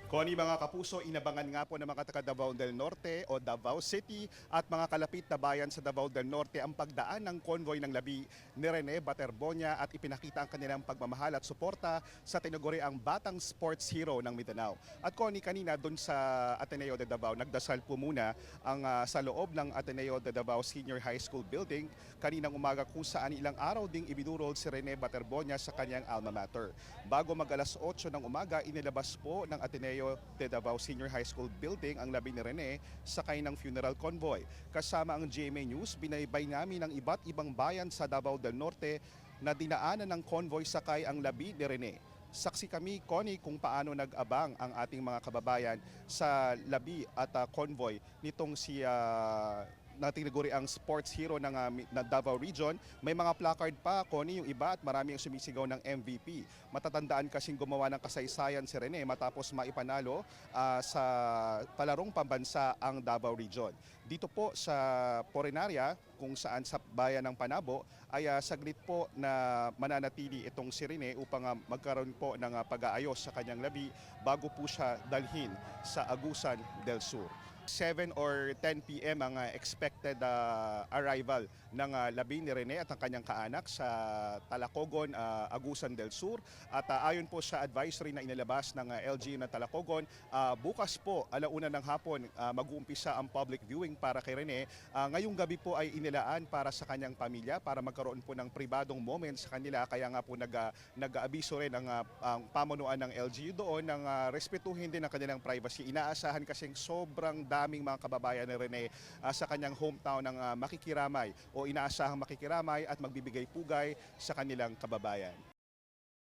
Connie, mga kapuso, inabangan nga po ng mga taga Davao del Norte o Davao City at mga kalapit na bayan sa Davao del Norte ang pagdaan ng convoy ng labi ni Rene Baterbonia at ipinakita ang kanilang pagmamahal at suporta sa tinaguriang batang sports hero ng Mindanao. At Connie, kanina doon sa Ateneo de Davao, nagdasal po muna sa loob ng Ateneo de Davao Senior High School building kaninang umaga kung saan ilang araw ding ibinurol si Rene Baterbonia sa kanyang alma mater. Bago mag alas 8 ng umaga, inilabas po ng Ateneo de Davao Senior High School building ang labi ni Rene sakay ng funeral convoy. Kasama ang GMA News, binaybay namin ang iba't ibang bayan sa Davao del Norte na dinaanan ng convoy sakay ang labi ni Rene. Saksi kami, Connie, kung paano nag-abang ang ating mga kababayan sa labi at convoy nitong si na tinaguri ang sports hero ng Davao Region. May mga placard pa, Connie, yung iba, at marami ang sumisigaw ng MVP. Matatandaan kasing gumawa ng kasaysayan si Rene matapos maipanalo sa palarong pambansa ang Davao Region. Dito po sa Porenaria, kung saan sa bayan ng Panabo, ay saglit po na mananatili itong si Rene upang magkaroon po ng pag-aayos sa kanyang labi bago po siya dalhin sa Agusan del Sur. 7 or 10 p.m. ang expected arrival ng labi ni Rene at ang kanyang kaanak sa Talacogon, Agusan del Sur. At ayon po sa advisory na inilabas ng LGU ng Talacogon, bukas po, alauna ng hapon, mag-uumpisa ang public viewing para kay Rene. Ngayong gabi po ay inilaan para sa kanyang pamilya para magkaroon po ng pribadong moment sa kanila. Kaya nga po nag-aabiso rin ang pamunuan ng LGU doon ng respetuhin din ang kanilang privacy. Inaasahan kasing sobrang daming mga kababayan ni Rene sa kanyang hometown ng makikiramay o inaasahang makikiramay at magbibigay pugay sa kanilang kababayan.